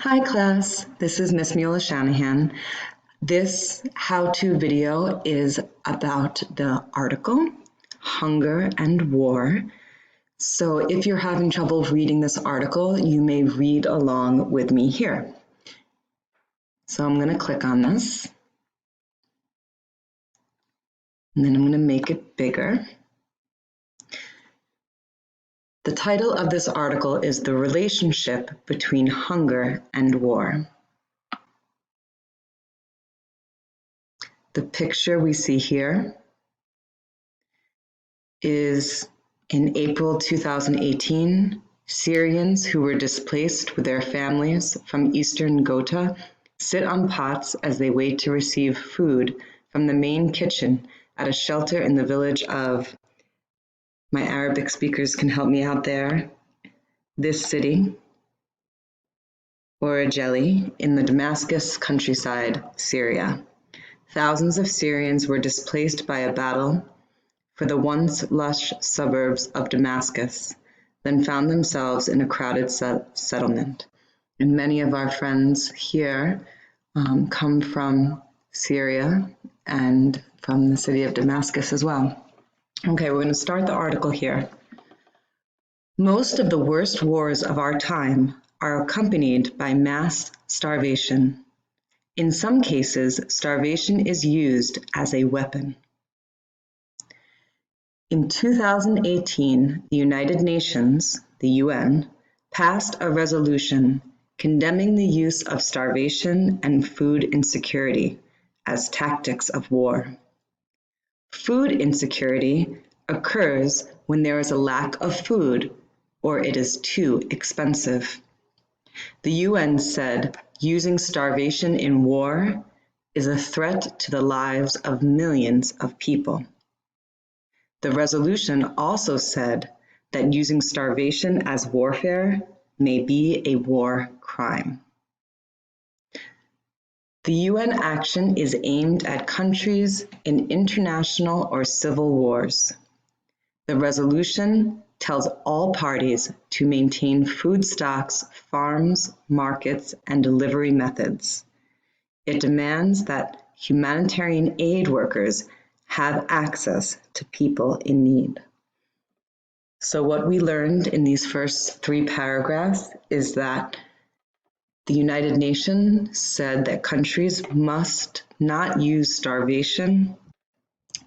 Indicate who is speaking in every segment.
Speaker 1: Hi class, this is Miss Mula Shanahan. This how-to video is about the article, Hunger and War. So if you're having trouble reading this article, you may read along with me here. So I'm going to click on this, and then I'm going to make it bigger. The title of this article is The Relationship Between Hunger and War. The picture we see here is in April 2018, Syrians who were displaced with their families from eastern Ghouta sit on pots as they wait to receive food from the main kitchen at a shelter in the village of, my Arabic speakers can help me out there, this city, or Ajeli, in the Damascus countryside, Syria. Thousands of Syrians were displaced by a battle for the once lush suburbs of Damascus, then found themselves in a crowded settlement. And many of our friends here come from Syria and from the city of Damascus as well. Okay, we're going to start the article here. Most of the worst wars of our time are accompanied by mass starvation. In some cases, starvation is used as a weapon. In 2018, the United Nations, the UN, passed a resolution condemning the use of starvation and food insecurity as tactics of war. Food insecurity occurs when there is a lack of food or it is too expensive. The UN said using starvation in war is a threat to the lives of millions of people. The resolution also said that using starvation as warfare may be a war crime. The UN action is aimed at countries in international or civil wars. The resolution tells all parties to maintain food stocks, farms, markets, and delivery methods. It demands that humanitarian aid workers have access to people in need. So what we learned in these first 3 paragraphs is that the United Nations said that countries must not use starvation.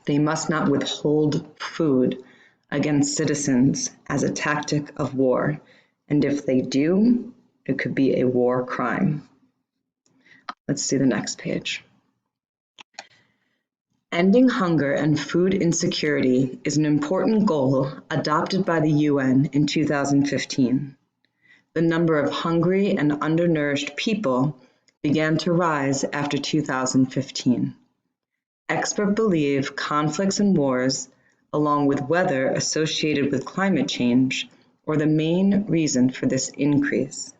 Speaker 1: They must not withhold food against citizens as a tactic of war. And if they do, it could be a war crime. Let's see the next page. Ending hunger and food insecurity is an important goal adopted by the UN in 2015. The number of hungry and undernourished people began to rise after 2015. Experts believe conflicts and wars, along with weather associated with climate change, are the main reason for this increase.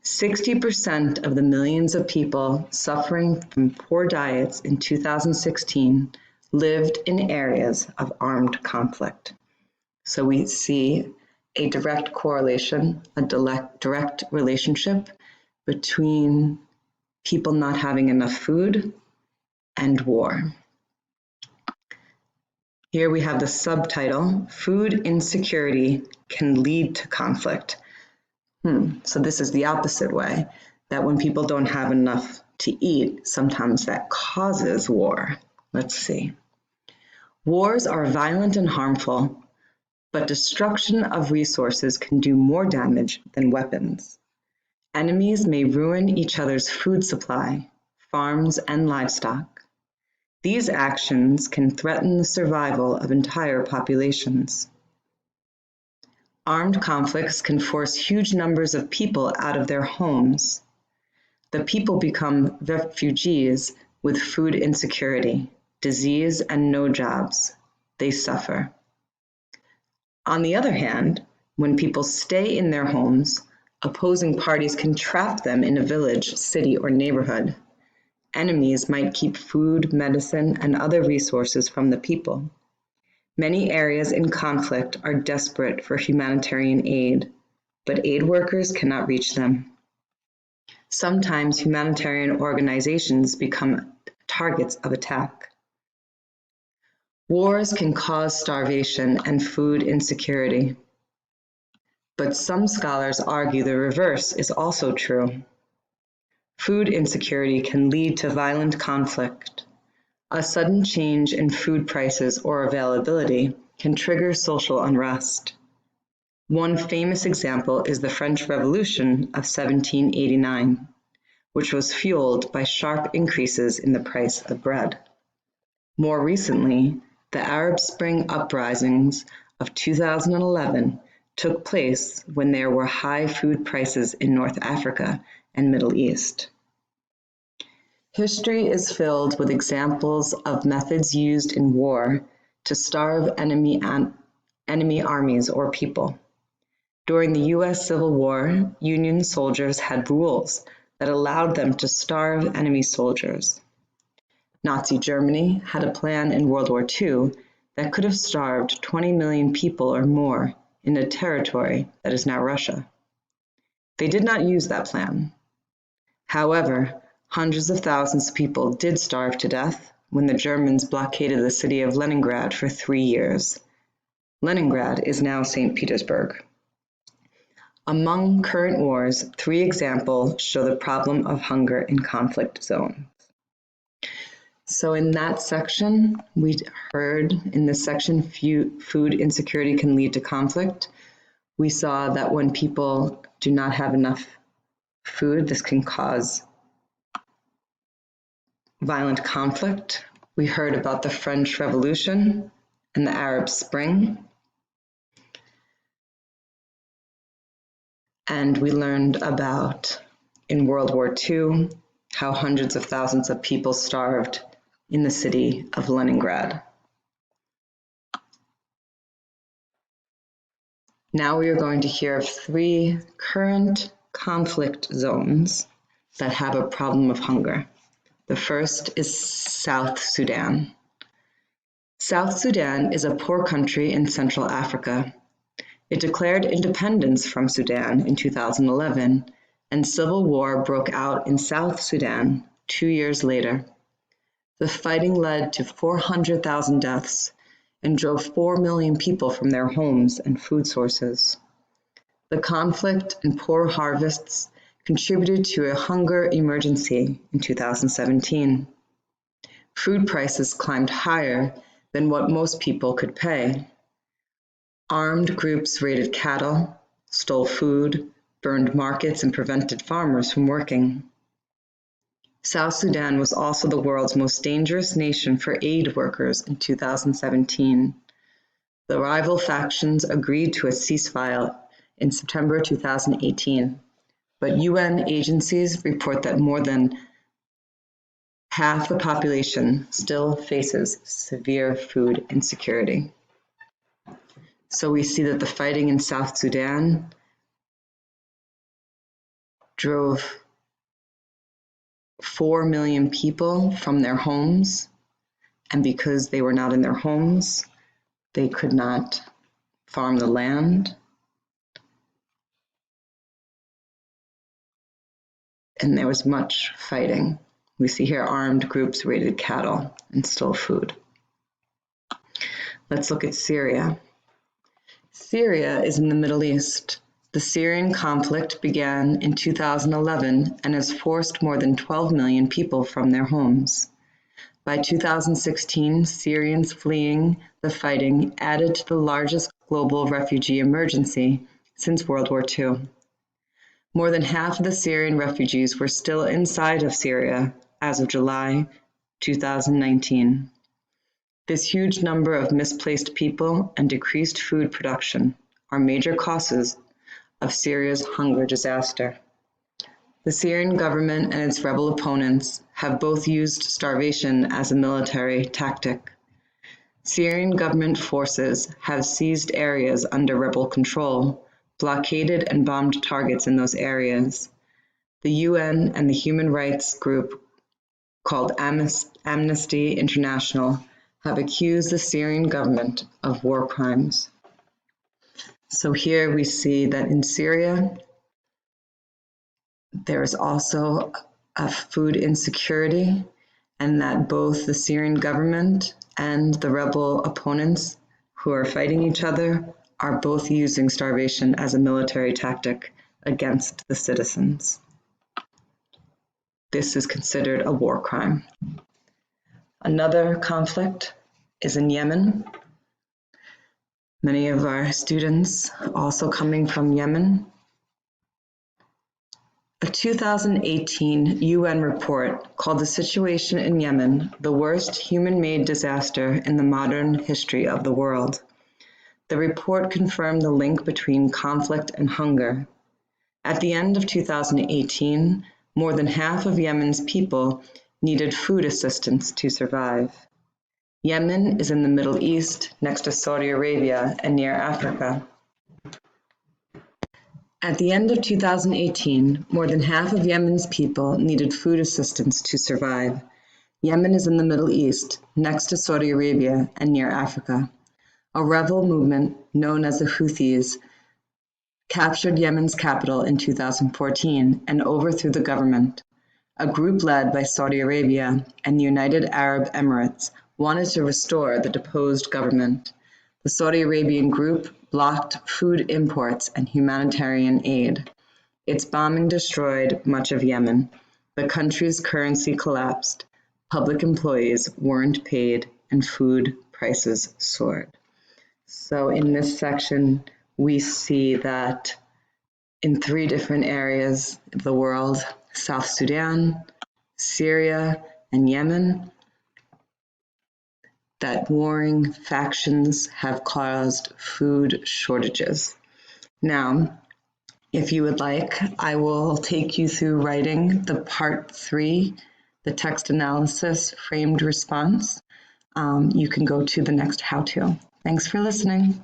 Speaker 1: 60% of the millions of people suffering from poor diets in 2016 lived in areas of armed conflict. So we see a direct correlation, a direct relationship between people not having enough food and war. Here we have the subtitle, Food Insecurity Can Lead to Conflict. So this is the opposite way, that when people don't have enough to eat, sometimes that causes war. Let's see. Wars are violent and harmful, but destruction of resources can do more damage than weapons. Enemies may ruin each other's food supply, farms, and livestock. These actions can threaten the survival of entire populations. Armed conflicts can force huge numbers of people out of their homes. The people become refugees with food insecurity, disease, and no jobs. They suffer. On the other hand, when people stay in their homes, opposing parties can trap them in a village, city, or neighborhood. Enemies might keep food, medicine, and other resources from the people. Many areas in conflict are desperate for humanitarian aid, but aid workers cannot reach them. Sometimes humanitarian organizations become targets of attack. Wars can cause starvation and food insecurity. But some scholars argue the reverse is also true. Food insecurity can lead to violent conflict. A sudden change in food prices or availability can trigger social unrest. One famous example is the French Revolution of 1789, which was fueled by sharp increases in the price of bread. More recently, the Arab Spring uprisings of 2011 took place when there were high food prices in North Africa and Middle East. History is filled with examples of methods used in war to starve enemy armies or people. During the US Civil War, Union soldiers had rules that allowed them to starve enemy soldiers. Nazi Germany had a plan in World War II that could have starved 20 million people or more in a territory that is now Russia. They did not use that plan. However, hundreds of thousands of people did starve to death when the Germans blockaded the city of Leningrad for 3 years. Leningrad is now St. Petersburg. Among current wars, 3 examples show the problem of hunger in conflict zones. So in that section, we heard in this section, food insecurity can lead to conflict. We saw that when people do not have enough food, this can cause violent conflict. We heard about the French Revolution and the Arab Spring. And we learned about, in World War II, how hundreds of thousands of people starved in the city of Leningrad. Now we are going to hear of 3 current conflict zones that have a problem of hunger. The first is South Sudan. South Sudan is a poor country in Central Africa. It declared independence from Sudan in 2011, and civil war broke out in South Sudan 2 years later. The fighting led to 400,000 deaths and drove 4 million people from their homes and food sources. The conflict and poor harvests contributed to a hunger emergency in 2017. Food prices climbed higher than what most people could pay. Armed groups raided cattle, stole food, burned markets, and prevented farmers from working. South Sudan was also the world's most dangerous nation for aid workers in 2017. The rival factions agreed to a ceasefire in September 2018, but UN agencies report that more than half the population still faces severe food insecurity. So we see that the fighting in South Sudan drove 4 million people from their homes, and because they were not in their homes, they could not farm the land. And there was much fighting. We see here armed groups raided cattle and stole food. Let's look at Syria. Syria is in the Middle East. The Syrian conflict began in 2011 and has forced more than 12 million people from their homes. By 2016, Syrians fleeing the fighting added to the largest global refugee emergency since World War II. More than half of the Syrian refugees were still inside of Syria as of July 2019. This huge number of misplaced people and decreased food production are major causes of Syria's hunger disaster. The Syrian government and its rebel opponents have both used starvation as a military tactic. Syrian government forces have seized areas under rebel control, blockaded and bombed targets in those areas. The UN and the human rights group called Amnesty International have accused the Syrian government of war crimes. So here we see that in Syria, There is also a food insecurity, and that both the Syrian government and the rebel opponents who are fighting each other are both using starvation as a military tactic against the citizens. This is considered a war crime. Another conflict is in Yemen. Many of our students also coming from Yemen. A 2018 UN report called The Situation in Yemen the worst human-made disaster in the modern history of the world. The report confirmed the link between conflict and hunger. At the end of 2018, more than half of Yemen's people needed food assistance to survive. Yemen is in the Middle East, next to Saudi Arabia and near Africa. At the end of 2018, more than half of Yemen's people needed food assistance to survive. Yemen is in the Middle East, next to Saudi Arabia and near Africa. A rebel movement known as the Houthis captured Yemen's capital in 2014 and overthrew the government. A group led by Saudi Arabia and the United Arab Emirates wanted to restore the deposed government. The Saudi Arabian group blocked food imports and humanitarian aid. Its bombing destroyed much of Yemen. The country's currency collapsed. Public employees weren't paid and food prices soared. So in this section, we see that in 3 different areas of the world, South Sudan, Syria, and Yemen, that warring factions have caused food shortages. Now, if you would like, I will take you through writing the part 3, the text analysis framed response. You can go to the next how-to. Thanks for listening.